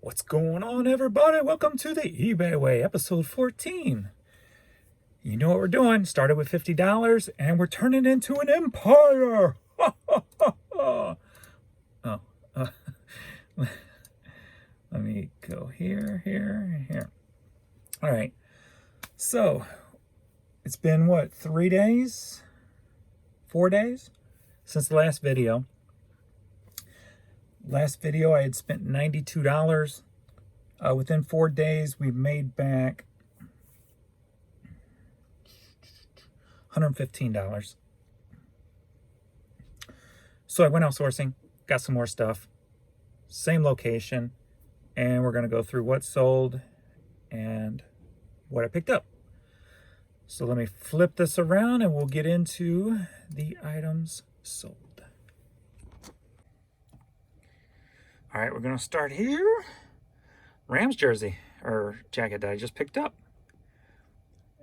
What's going on, everybody? Welcome to the eBay Way, episode 14. You know what we're doing. Started with $50 and we're turning into an empire. Oh, let me go here, here, here. All right. So it's been what, 3 days? 4 days since the last video. Last video I had spent $92. Within 4 days we've made back $115. So I went out sourcing, got some more stuff, same location, and we're going to go through what sold and what I picked up. So let me flip this around and we'll get into the items sold. All right, we're going to start here. Rams jersey or jacket that I just picked up.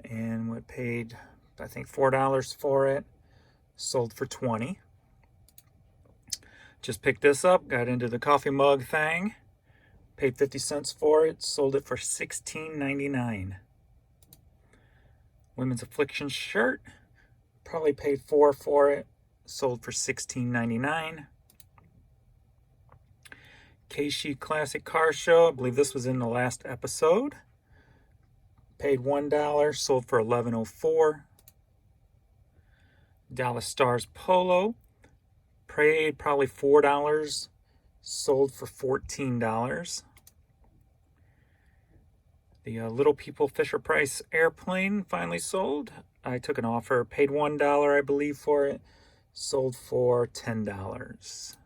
And what paid, I think, $4 for it. Sold for $20. Just picked this up, got into the coffee mug thing. Paid 50 cents for it, sold it for $16.99. Women's Affliction shirt. Probably paid $4 for it. Sold for $16.99. K-Sheet Classic Car Show. I believe this was in the last episode. Paid $1, sold for $11.04. Dallas Stars Polo. Paid probably $4, sold for $14. The Little People Fisher-Price airplane finally sold. I took an offer, paid $1, I believe, for it. Sold for $10.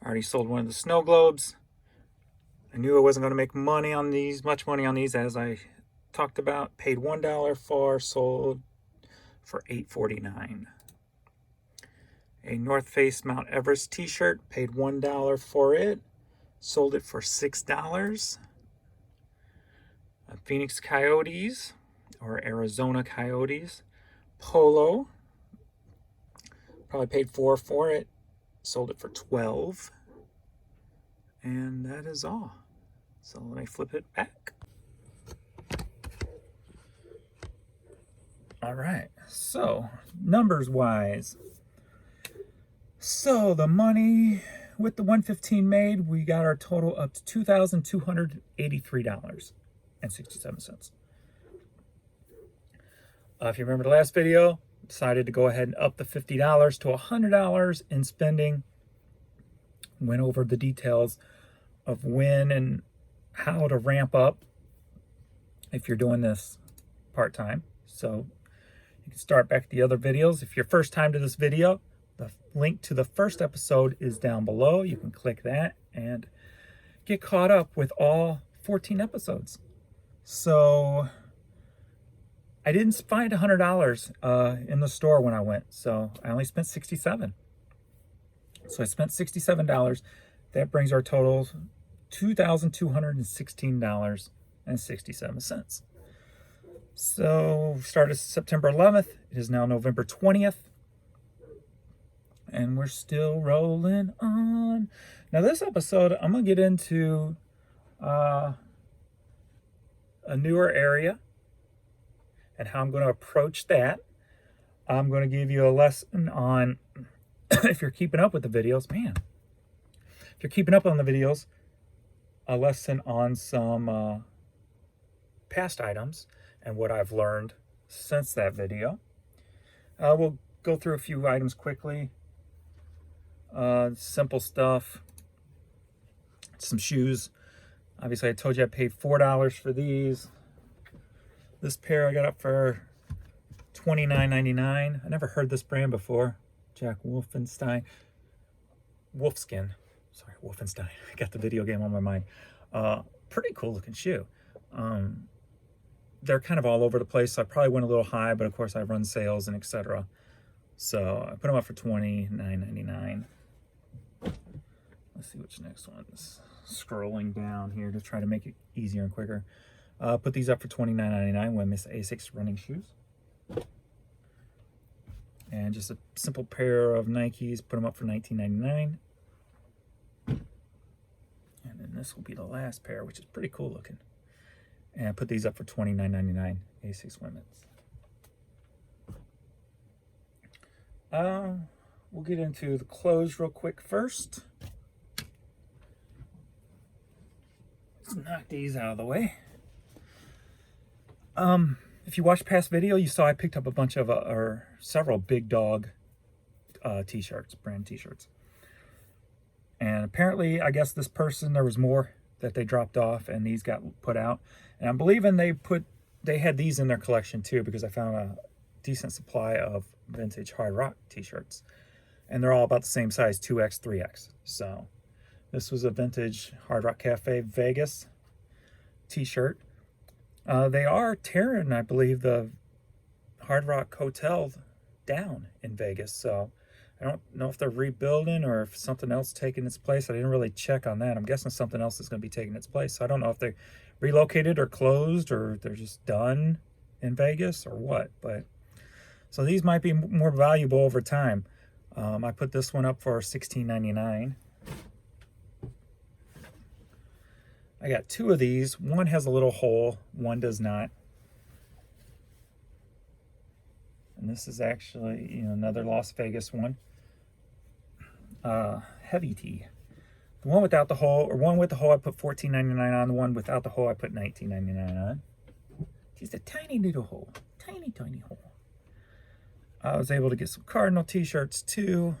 I already sold one of the snow globes. I knew I wasn't going to make money on these, much money on these, as I talked about. Paid $1 for, sold for $8.49. A North Face Mount Everest t-shirt, paid $1 for it, sold it for $6. Phoenix Coyotes, or Arizona Coyotes, polo, probably paid $4 for it, sold it for $12. And that is all. So let me flip it back. All right, so numbers wise. So the money with the $115 made, we got our total up to $2,283.67. If you remember the last video, decided to go ahead and up the $50 to $100 in spending. Went over the details of when and how to ramp up if you're doing this part-time. So you can start back the other videos. If you're first time to this video, the link to the first episode is down below. You can click that and get caught up with all 14 episodes. So I didn't find $100 in the store when I went, so I only spent $67. So I spent $67. That brings our total $2,216.67. So started September 11th. It is now November 20th. And we're still rolling on. Now this episode, I'm going to get into a newer area and how I'm going to approach that. I'm going to give you a lesson on, if you're keeping up with the videos, man. If you're keeping up on the videos, a lesson on some past items and what I've learned since that video. We'll go through a few items quickly. Simple stuff. Some shoes. Obviously, I told you I paid $4 for these. This pair I got up for $29.99. I never heard this brand before. Jack Wolfenstein. Wolfskin. Sorry, Wolfenstein. I got the video game on my mind. Pretty cool looking shoe. They're kind of all over the place, so I probably went a little high, but of course I run sales and etc. So I put them up for $29.99. Let's see which next one's scrolling down here to try to make it easier and quicker. Put these up for $29.99 when Miss Asics running shoes. And just a simple pair of Nikes, put them up for $19.99. And this will be the last pair, which is pretty cool looking. And I put these up for $29.99, A6 women's. We'll get into the clothes real quick first. Let's knock these out of the way. If you watched past video, you saw I picked up a bunch of, or several Big Dog t-shirts, brand t-shirts. And apparently, I guess this person, there was more that they dropped off and these got put out. And I'm believing they had these in their collection too, because I found a decent supply of vintage Hard Rock t-shirts. And they're all about the same size, 2X, 3X. So this was a vintage Hard Rock Cafe Vegas t-shirt. They are tearing, I believe, the Hard Rock Hotel down in Vegas. So I don't know if they're rebuilding or if something else taking its place. I didn't really check on that. I'm guessing something else is going to be taking its place. So I don't know if they relocated or closed or they're just done in Vegas or what. But so these might be more valuable over time. I put this one up for $16.99. I got two of these. One has a little hole, one does not. And this is actually, you know, another Las Vegas one. Heavy tee. The one without the hole, or one with the hole, I put $14.99 on. The one without the hole, I put $19.99 on. Just a tiny little hole. Tiny, tiny hole. I was able to get some Cardinal t-shirts too.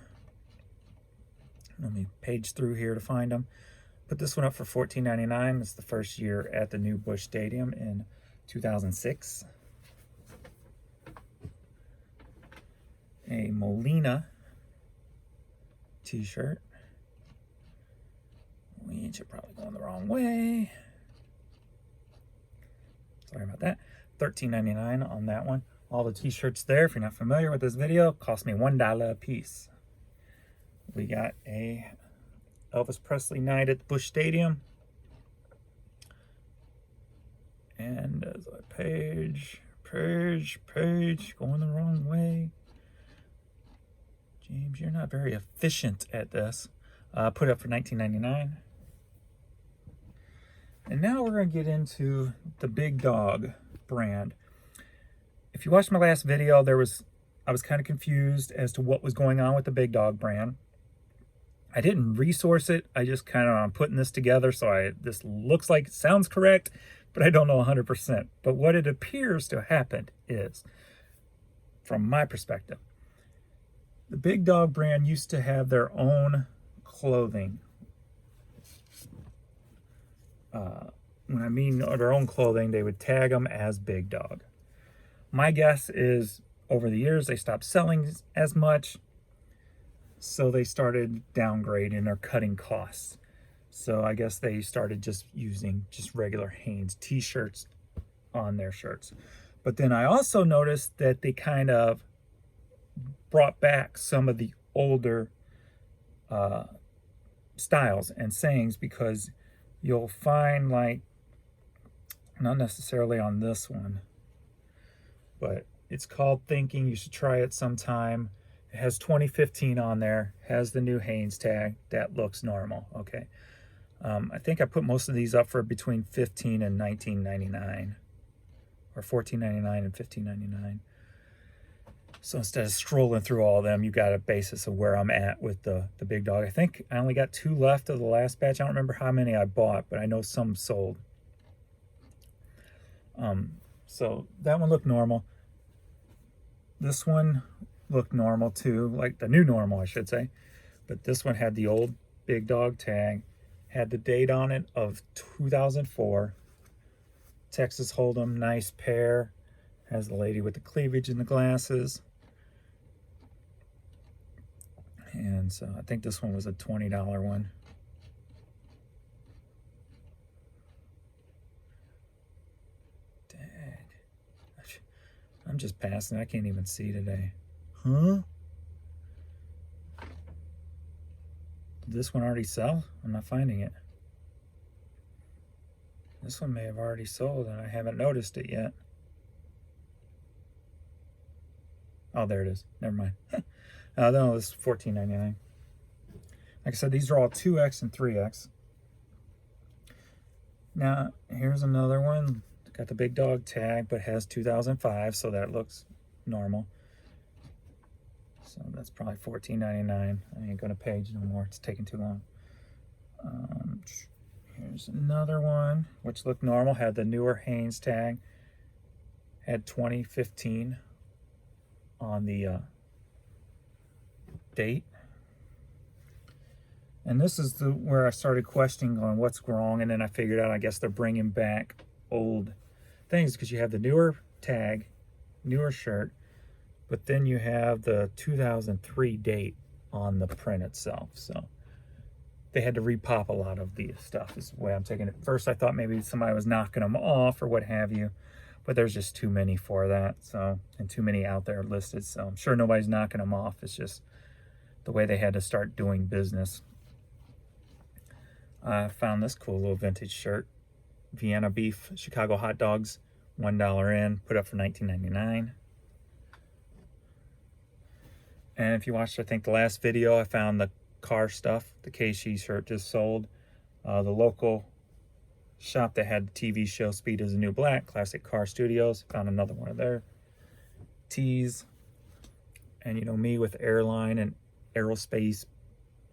Let me page through here to find them. Put this one up for $14.99. It's the first year at the new Busch Stadium in 2006. A Molina t-shirt. We should probably going the wrong way. Sorry about that. $13.99 on that one. All the t-shirts there, if you're not familiar with this video, cost me $1 a piece. We got a Elvis Presley night at the Busch Stadium. And as I page, going the wrong way. James, you're not very efficient at this. Put it up for $19.99. And now we're going to get into the Big Dog brand. If you watched my last video, I was kind of confused as to what was going on with the Big Dog brand. I didn't resource it. I just kind of, I'm putting this together, so this looks like it sounds correct, but I don't know 100%. But what it appears to have happened is, from my perspective, the Big Dog brand used to have their own clothing. When I mean their own clothing, they would tag them as Big Dog. My guess is over the years they stopped selling as much, so they started downgrading or cutting costs. So I guess they started just using just regular Hanes t-shirts on their shirts. But then I also noticed that they kind of brought back some of the older styles and sayings, because you'll find, like, not necessarily on this one, but it's called Thinking. You should try it sometime. It has 2015 on there, has the new Hanes tag. That looks normal. Okay. I think I put most of these up for between $15 and $19.99, or $14.99 and $15.99. So instead of scrolling through all of them, you got a basis of where I'm at with the Big Dog. I think I only got 2 left of the last batch. I don't remember how many I bought, but I know some sold. So that one looked normal. This one looked normal too, like the new normal, I should say. But this one had the old Big Dog tag, had the date on it of 2004. Texas Hold'em, nice pair. Has the lady with the cleavage and the glasses. And so I think this one was a $20 one. I'm just passing. I can't even see today. Huh? Did this one already sell? I'm not finding it. This one may have already sold and I haven't noticed it yet. Oh, there it is. Never mind. No, this is $14.99. Like I said, these are all 2X and 3X. Now, here's another one. Got the big dog tag, but has 2005, so that looks normal. So that's probably $14.99. I ain't gonna page no more. It's taking too long. Here's another one, which looked normal. Had the newer Hanes tag. Had 2015 on the date. And this is where I started questioning on what's wrong, and then I figured out I guess they're bringing back old things because you have the newer tag, newer shirt, but then you have the 2003 date on the print itself. So they had to repop a lot of the stuff is the way I'm taking it. First I thought maybe somebody was knocking them off or what have you, but there's just too many for that. So, and too many out there listed. So I'm sure nobody's knocking them off. It's just the way they had to start doing business. I found this cool little vintage shirt. Vienna beef, Chicago hot dogs, $1 in, put up for $19.99. And if you watched, I think, the last video, I found the car stuff. The KC shirt just sold. The local shop that had the TV show Speed is the New Black, Classic Car Studios, found another one of their tees. And you know me with airline and aerospace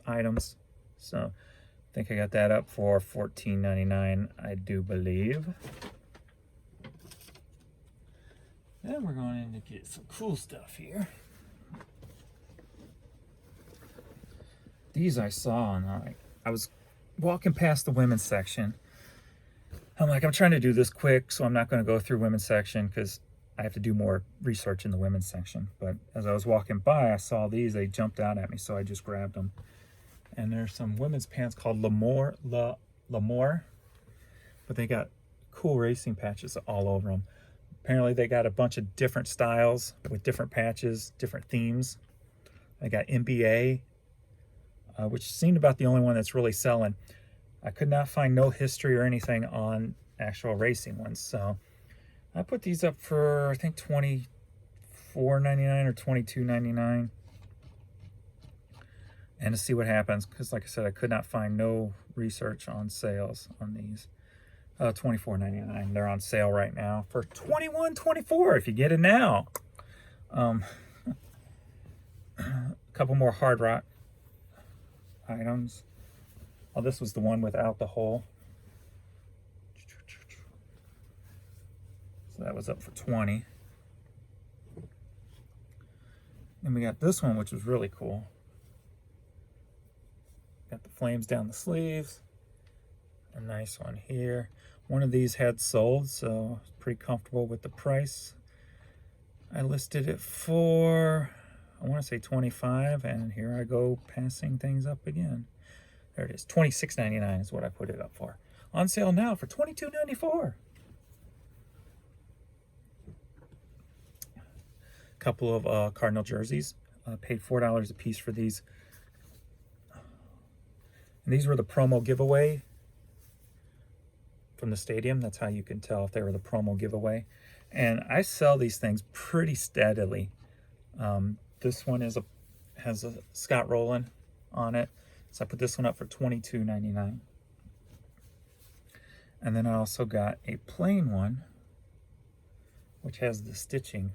items. So I think I got that up for $14.99, I do believe. Then we're going in to get some cool stuff here. These I saw, and I was walking past the women's section. I'm like, I'm trying to do this quick, so I'm not going to go through women's section because I have to do more research in the women's section. But as I was walking by, I saw these. They jumped out at me, so I just grabbed them. And there's some women's pants called L'Amour, but they got cool racing patches all over them. Apparently they got a bunch of different styles with different patches, different themes. They got NBA, which seemed about the only one that's really selling. I could not find no history or anything on actual racing ones, so I put these up for, I think, $24.99 or $22.99. And to see what happens, because like I said, I could not find no research on sales on these. $24.99. They're on sale right now for $21.24 if you get it now. A couple more Hard Rock items. Oh, this was the one without the hole. So that was up for $20. And we got this one, which was really cool. Got the flames down the sleeves. A nice one here. One of these had sold, so I was pretty comfortable with the price. I listed it for, I want to say $25, and here I go passing things up again. There it is, $26.99 is what I put it up for. On sale now for $22.94. Couple of Cardinal jerseys. Paid $4 a piece for these. And these were the promo giveaway from the stadium. That's how you can tell if they were the promo giveaway. And I sell these things pretty steadily. This one has a Scott Rowland on it. So I put this one up for $22.99. And then I also got a plain one, which has the stitching.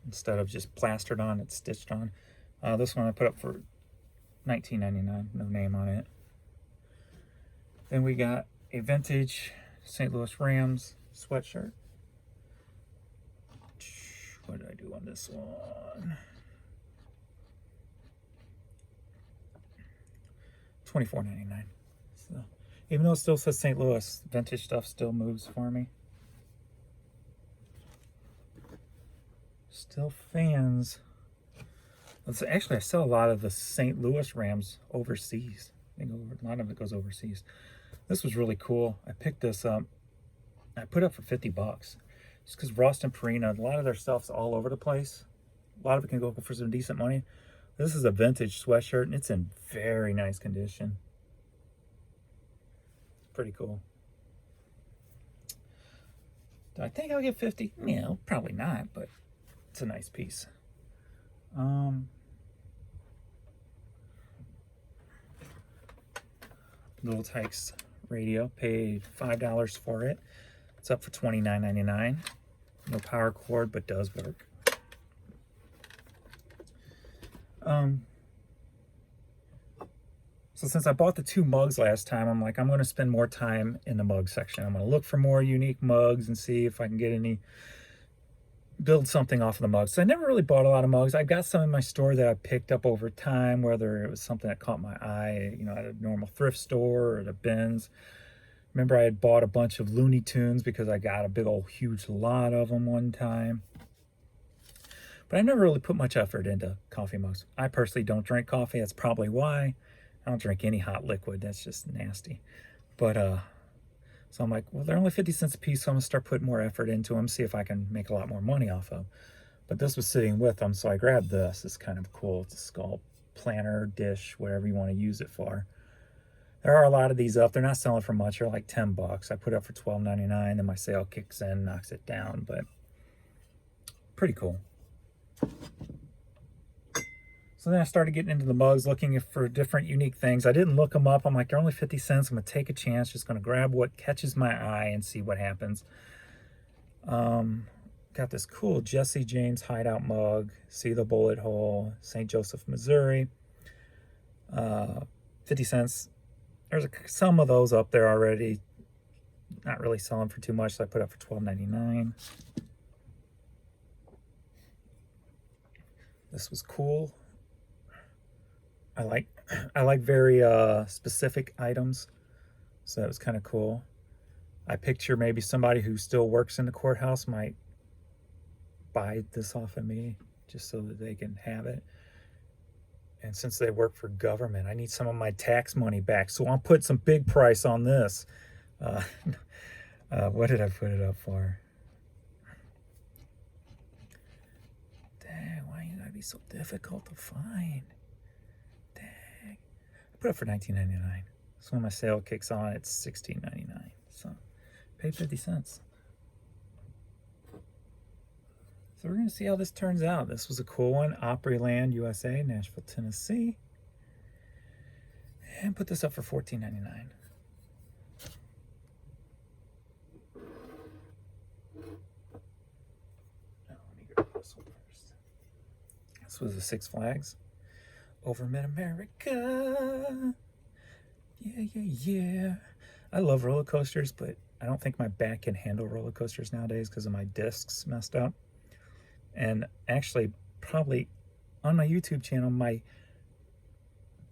Instead of just plastered on, it's stitched on. This one I put up for $19.99, no name on it. Then we got a vintage St. Louis Rams sweatshirt. What did I do on this one? $24.99. So even though it still says St. Louis, vintage stuff still moves for me. Still fans. Actually, I sell a lot of the St. Louis Rams overseas. I think a lot of it goes overseas. This was really cool. I picked this up. I put it up for $50. Just because Ralston Purina, a lot of their stuff's all over the place. A lot of it can go for some decent money. This is a vintage sweatshirt, and it's in very nice condition. Pretty cool. Do I think I'll get 50? No, probably not, but it's a nice piece. Little Tykes radio. Paid $5 for it. It's up for $29.99. No power cord, but does work. So since I bought the 2 mugs last time, I'm like, I'm going to spend more time in the mug section. I'm going to look for more unique mugs and see if I can get any, build something off of the mugs. So I never really bought a lot of mugs. I've got some in my store that I picked up over time, whether it was something that caught my eye, you know, at a normal thrift store or at a Ben's. Remember I had bought a bunch of Looney Tunes because I got a big old huge lot of them one time. But I never really put much effort into coffee mugs. I personally don't drink coffee. That's probably why. I don't drink any hot liquid. That's just nasty. But, so I'm like, well, they're only 50 cents a piece, so I'm going to start putting more effort into them, see if I can make a lot more money off of them. But this was sitting with them, so I grabbed this. It's kind of cool. It's a skull planter, dish, whatever you want to use it for. There are a lot of these up. They're not selling for much. They're like 10 bucks. I put it up for $12.99, then my sale kicks in, knocks it down, but pretty cool. So then I started getting into the mugs, looking for different unique things. I didn't look them up. I'm like, they're only 50 cents. I'm going to take a chance. Just going to grab what catches my eye and see what happens. Got this cool Jesse James hideout mug. See the bullet hole. St. Joseph, Missouri. 50 cents. There's some of those up there already. Not really selling for too much, so I put it up for $12.99. This was cool. I like very specific items, so that was kind of cool. I picture maybe somebody who still works in the courthouse might buy this off of me just so that they can have it. And since they work for government, I need some of my tax money back, so I'll put some big price on this. What did I put it up for? Dang, why you gotta be so difficult to find? Put it up for $19.99. So when my sale kicks on, it's $16.99. So paid 50 cents. So we're going to see how this turns out. This was a cool one. Opryland, USA, Nashville, Tennessee. And put this up for $14.99. Let me grab this one first. This was the Six Flags. Over Mid-America. Yeah. I love roller coasters, but I don't think my back can handle roller coasters nowadays because of my discs messed up. And actually, probably on my YouTube channel, my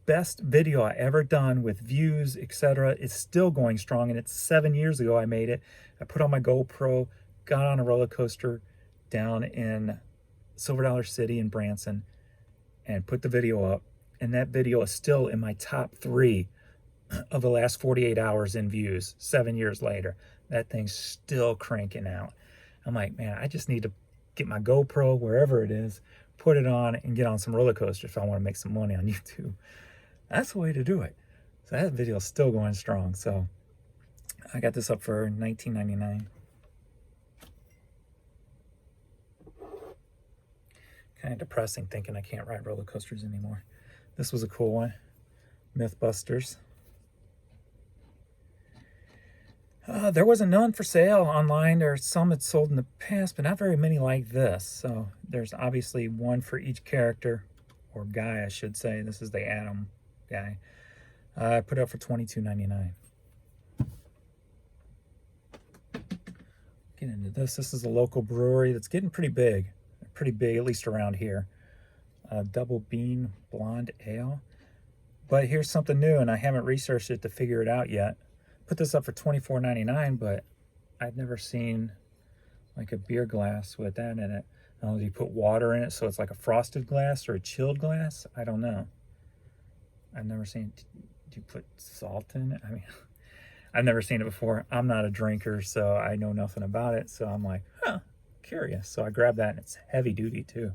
best video I ever done with views, etc. is still going strong, and it's 7 years ago I made it. I put on my GoPro, got on a roller coaster down in Silver Dollar City in Branson, and put the video up, and that video is still in my top 3 of the last 48 hours in views 7 years later. That thing's still cranking out. I'm like, man, I just need to get my GoPro wherever it is, put it on, and get on some roller coasters if I want to make some money on YouTube. That's the way to do it. So that video is still going strong. So I got this up for $19.99. Kind of depressing thinking I can't ride roller coasters anymore. This was a cool one. Mythbusters. There wasn't none for sale online. There are some that sold in the past, but not very many like this. So there's obviously one for each character, or guy, I should say. This is the Adam guy. I put it up for $22.99. Get into this. This is a local brewery that's getting pretty big. Pretty big, at least around here. Double bean blonde ale. But here's something new, and I haven't researched it to figure it out yet. Put this up for $24.99, but I've never seen like a beer glass with that in it. I don't know, do you put water in it so it's like a frosted glass or a chilled glass? I don't know. I've never seen, do you put salt in it? I mean, I've never seen it before. I'm not a drinker, so I know nothing about it. So I'm like, huh, curious. So I grabbed that, and it's heavy duty too.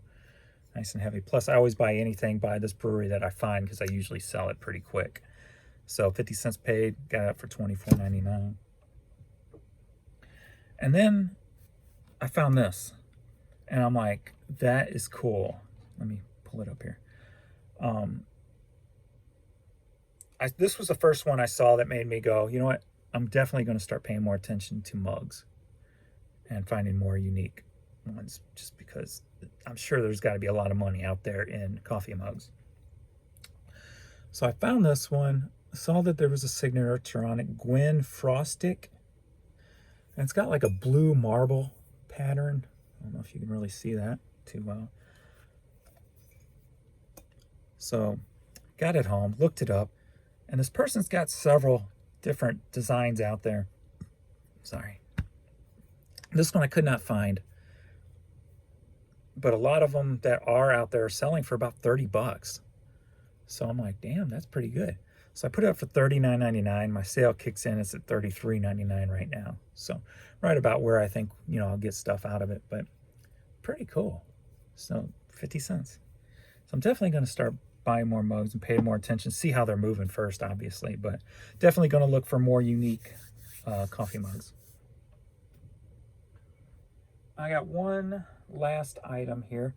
Nice and heavy. Plus, I always buy anything by this brewery that I find because I usually sell it pretty quick. So 50 cents paid, got it for $24.99. And then I found this, and I'm like, that is cool. Let me pull it up here. This was the first one I saw that made me go, you know what? I'm definitely going to start paying more attention to mugs and finding more unique ones, just because I'm sure there's got to be a lot of money out there in coffee mugs. So I found this one, saw that there was a signature on it, Gwen Frostic, and it's got like a blue marble pattern. I don't know if you can really see that too well. So got it home, looked it up, and this person's got several different designs out there. Sorry. This one I could not find, but a lot of them that are out there are selling for about 30 bucks. So I'm like, damn, that's pretty good. So I put it up for $39.99. My sale kicks in, it's at $33.99 right now. So right about where I think, I'll get stuff out of it, but pretty cool. So 50 cents. So I'm definitely going to start buying more mugs and pay more attention, see how they're moving first, obviously, but definitely going to look for more unique coffee mugs. I got one last item here.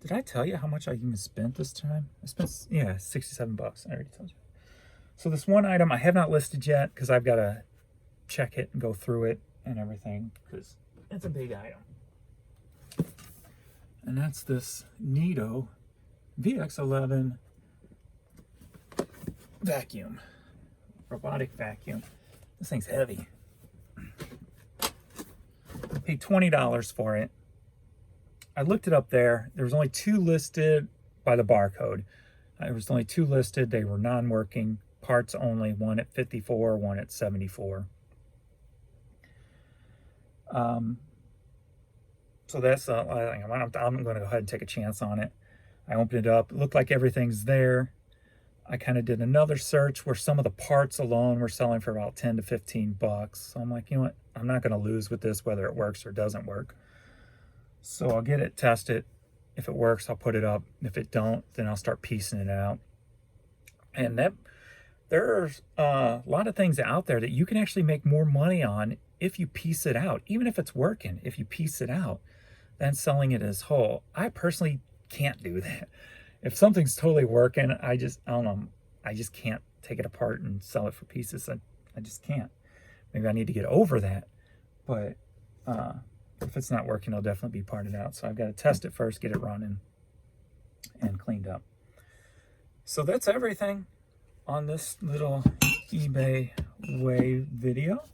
Did I tell you how much I even spent this time? I spent, 67 bucks. I already told you. So this one item I have not listed yet because I've got to check it and go through it and everything because it's a big item. And that's this Nido VX11 vacuum, robotic vacuum. This thing's heavy. I paid $20 for it. I looked it up there. There was only 2 listed by the barcode. There was only 2 listed. They were non-working parts only. One at 54, one at 74. So that's I'm going to go ahead and take a chance on it. I opened it up. It looked like everything's there. I kind of did another search where some of the parts alone were selling for about 10 to 15 bucks. So I'm like, you know what? I'm not going to lose with this, whether it works or doesn't work. So I'll get it, test it. If it works, I'll put it up. If it don't, then I'll start piecing it out. And there's a lot of things out there that you can actually make more money on if you piece it out. Even if it's working, if you piece it out, than selling it as whole. I personally can't do that. If something's totally working, I don't know. I just can't take it apart and sell it for pieces. I just can't. Maybe I need to get over that. But if it's not working, it'll definitely be parted out. So I've got to test it first, get it running and cleaned up. So that's everything on this little eBay way video.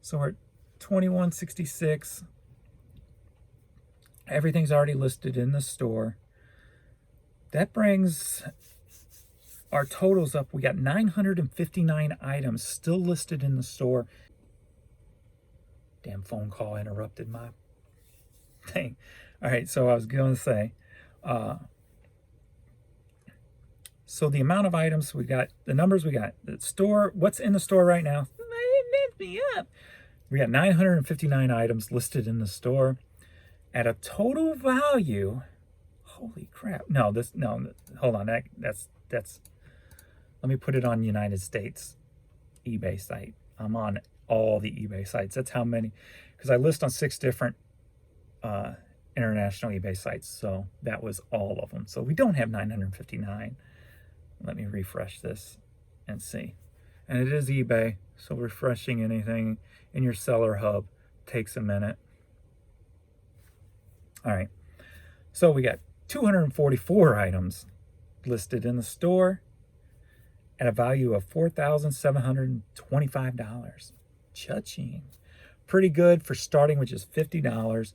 So we're at $21.66. Everything's already listed in the store. That brings our totals up. We got 959 items still listed in the store. Damn phone call interrupted my thing. All right, so I was going to say, so the amount of items we got, the numbers we got, the store, what's in the store right now? Me up. We got 959 items listed in the store at a total value. Holy crap! No, hold on. That's. Let me put it on United States eBay site. I'm on all the eBay sites. That's how many, because I list on 6 different international eBay sites. So that was all of them. So we don't have 959. Let me refresh this and see. And it is eBay, so refreshing anything in your seller hub takes a minute. All right, so we got 244 items listed in the store at a value of $4,725. Cha-ching. Pretty good for starting with just $50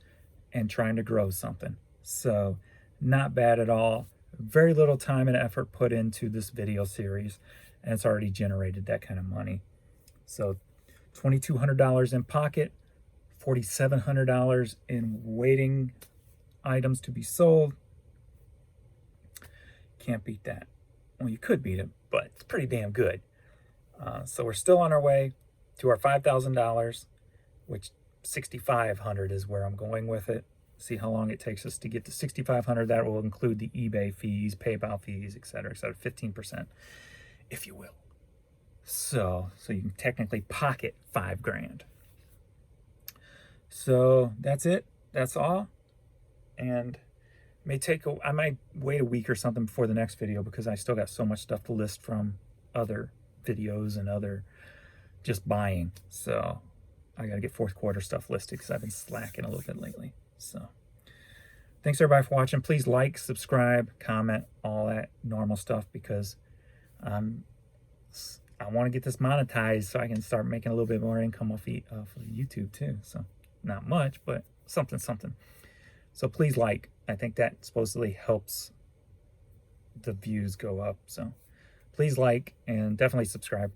and trying to grow something. So not bad at all. Very little time and effort put into this video series, and it's already generated that kind of money. So $2,200 in pocket, $4,700 in waiting items to be sold. Can't beat that. Well, you could beat it, but it's pretty damn good. So we're still on our way to our $5,000, which $6,500 is where I'm going with it. See how long it takes us to get to $6,500. That will include the eBay fees, PayPal fees, etc., 15%, if you will. So you can technically pocket $5,000. So that's it. That's all. And I might wait a week or something before the next video because I still got so much stuff to list from other videos and other just buying. So I got to get fourth quarter stuff listed because I've been slacking a little bit lately. So thanks everybody for watching. Please like, subscribe, comment, all that normal stuff, because I want to get this monetized so I can start making a little bit more income off of YouTube too. So not much, but something. So please like. I think that supposedly helps the views go up. So please like and definitely subscribe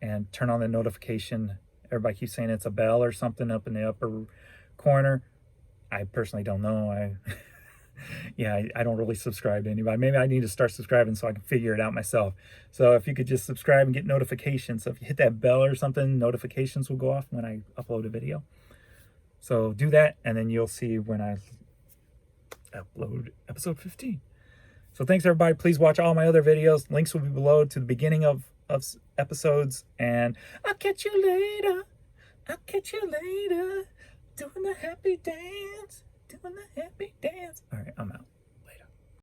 and turn on the notification. Everybody keeps saying it's a bell or something up in the upper corner. I personally don't know. I don't really subscribe to anybody. Maybe I need to start subscribing so I can figure it out myself. So if you could just subscribe and get notifications. So if you hit that bell or something, notifications will go off when I upload a video. So do that, and then you'll see when I upload episode 15. So thanks everybody. Please watch all my other videos. Links will be below to the beginning of episodes. And I'll catch you later. Doing the happy dance. Doing the happy